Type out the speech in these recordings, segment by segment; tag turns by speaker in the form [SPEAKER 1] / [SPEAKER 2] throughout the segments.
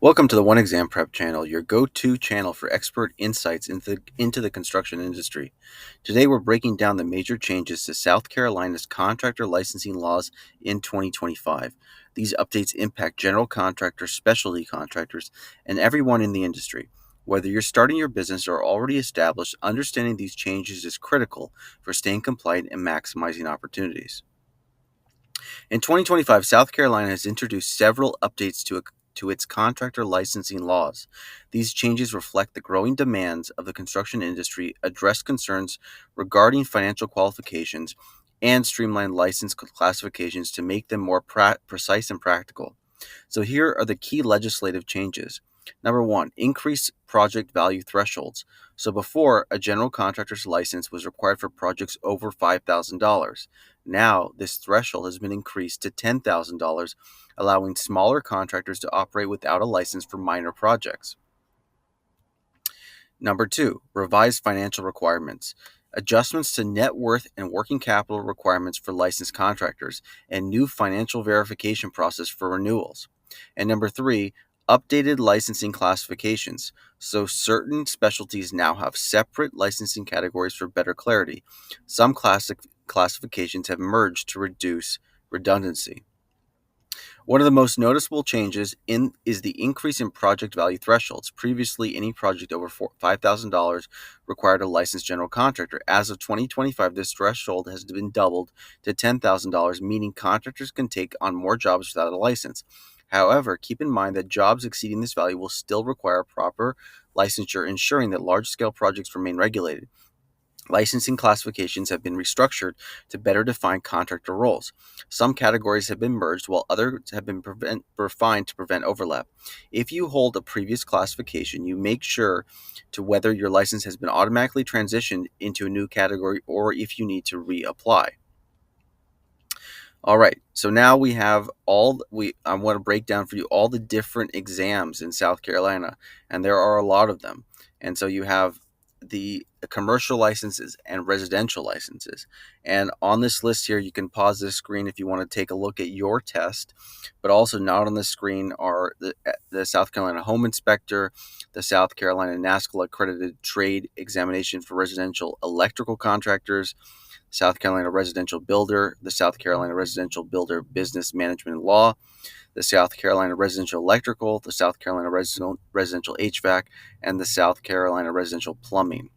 [SPEAKER 1] Welcome to the One Exam Prep channel, your go-to channel for expert insights into the construction industry. Today we're breaking down the major changes to South Carolina's contractor licensing laws in 2025. These updates impact general contractors, specialty contractors, and everyone in the industry. Whether you're starting your business or already established, understanding these changes is critical for staying compliant and maximizing opportunities. In 2025, South Carolina has introduced several updates to its contractor licensing laws. These changes reflect the growing demands of the construction industry, address concerns regarding financial qualifications, and streamline license classifications to make them more precise and practical. So here are the key legislative changes. Number one, increase project value thresholds. So before, a general contractor's license was required for projects over $5,000. Now, this threshold has been increased to $10,000, allowing smaller contractors to operate without a license for minor projects. Number two, revised financial requirements. Adjustments to net worth and working capital requirements for licensed contractors, and new financial verification process for renewals. And number three, updated licensing classifications. So certain specialties now have separate licensing categories for better clarity. Some classifications have merged to reduce redundancy. One of the most noticeable changes is the increase in project value thresholds. Previously, any project over $5,000 required a licensed general contractor. As of 2025, this threshold has been doubled to $10,000, meaning contractors can take on more jobs without a license. However, keep in mind that jobs exceeding this value will still require proper licensure, ensuring that large-scale projects remain regulated. Licensing classifications have been restructured to better define contractor roles. Some categories have been merged, while others have been refined to prevent overlap. If you hold a previous classification, you make sure to whether your license has been automatically transitioned into a new category or if you need to reapply. All right, so now we have I want to break down for you all the different exams in South Carolina, and there are a lot of them. And so you have the commercial licenses and residential licenses. And on this list here, you can pause this screen if you want to take a look at your test, but also not on the screen are the South Carolina Home Inspector, the South Carolina NASCL accredited trade examination for residential electrical contractors, South Carolina Residential Builder, the South Carolina Residential Builder Business Management and Law, the South Carolina Residential Electrical, the South Carolina Residential HVAC, and the South Carolina Residential Plumbing.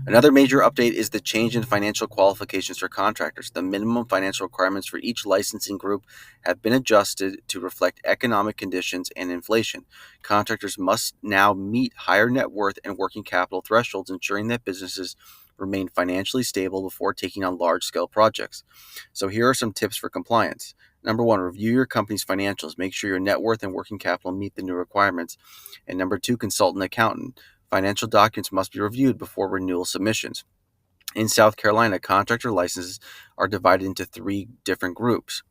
[SPEAKER 1] Another major update is the change in financial qualifications for contractors. The minimum financial requirements for each licensing group have been adjusted to reflect economic conditions and inflation. Contractors must now meet higher net worth and working capital thresholds, ensuring that businesses remain financially stable before taking on large-scale projects. So here are some tips for compliance. Number one, review your company's financials. Make sure your net worth and working capital meet the new requirements. And number two, consult an accountant. Financial documents must be reviewed before renewal submissions. In South Carolina, contractor licenses are divided into three different groups.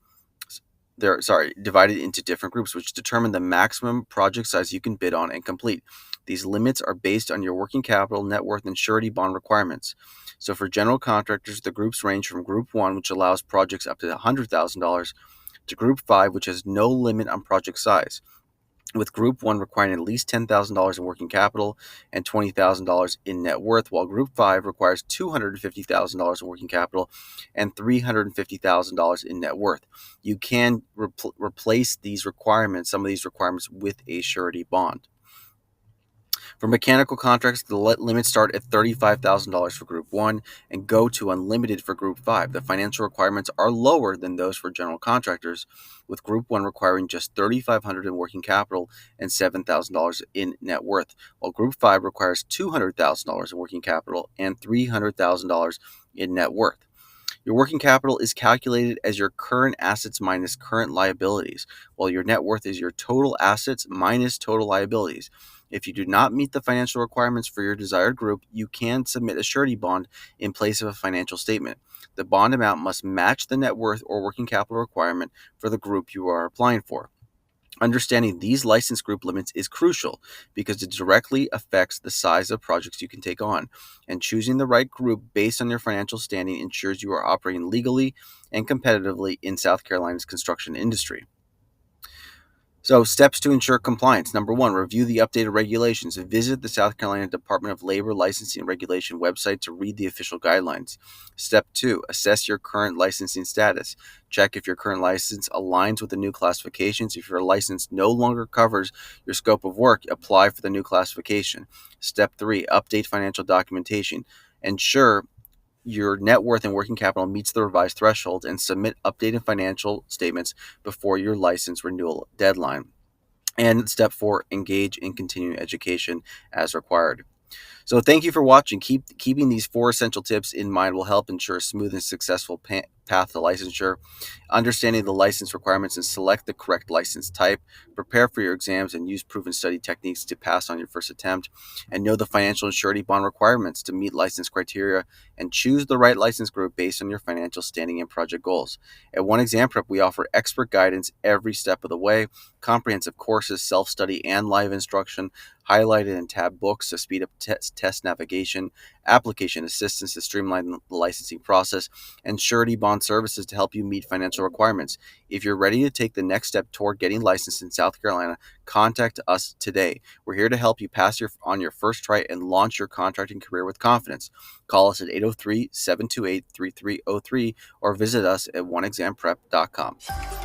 [SPEAKER 1] Divided into different groups, which determine the maximum project size you can bid on and complete. These limits are based on your working capital, net worth, and surety bond requirements. So for general contractors, the groups range from Group 1, which allows projects up to $100,000, to Group 5, which has no limit on project size, with Group 1 requiring at least $10,000 in working capital and $20,000 in net worth, while Group 5 requires $250,000 in working capital and $350,000 in net worth. You can replace some of these requirements, with a surety bond. For mechanical contracts, the limits start at $35,000 for Group 1 and go to unlimited for Group 5. The financial requirements are lower than those for general contractors, with Group 1 requiring just $3,500 in working capital and $7,000 in net worth, while Group 5 requires $200,000 in working capital and $300,000 in net worth. Your working capital is calculated as your current assets minus current liabilities, while your net worth is your total assets minus total liabilities. If you do not meet the financial requirements for your desired group, you can submit a surety bond in place of a financial statement. The bond amount must match the net worth or working capital requirement for the group you are applying for. Understanding these license group limits is crucial because it directly affects the size of projects you can take on, and choosing the right group based on your financial standing ensures you are operating legally and competitively in South Carolina's construction industry. So, steps to ensure compliance. Number one, review the updated regulations. Visit the South Carolina Department of Labor Licensing and Regulation website to read the official guidelines. Step two, assess your current licensing status. Check if your current license aligns with the new classifications. If your license no longer covers your scope of work, apply for the new classification. Step three, update financial documentation. Ensure your net worth and working capital meets the revised threshold and submit updated financial statements before your license renewal deadline. And step four, engage in continuing education as required. So thank you for watching. Keeping these four essential tips in mind will help ensure a smooth and successful path to licensure. Understanding the license requirements and select the correct license type. Prepare for your exams and use proven study techniques to pass on your first attempt. And know the financial and surety bond requirements to meet license criteria. And choose the right license group based on your financial standing and project goals. At One Exam Prep, we offer expert guidance every step of the way, comprehensive courses, self-study, and live instruction, highlighted and tabbed books to speed up test navigation, application assistance to streamline the licensing process, and surety bond services to help you meet financial requirements. If you're ready to take the next step toward getting licensed in South Carolina, contact us today. We're here to help you pass on your first try and launch your contracting career with confidence. Call us at 803-728-3303 or visit us at oneexamprep.com.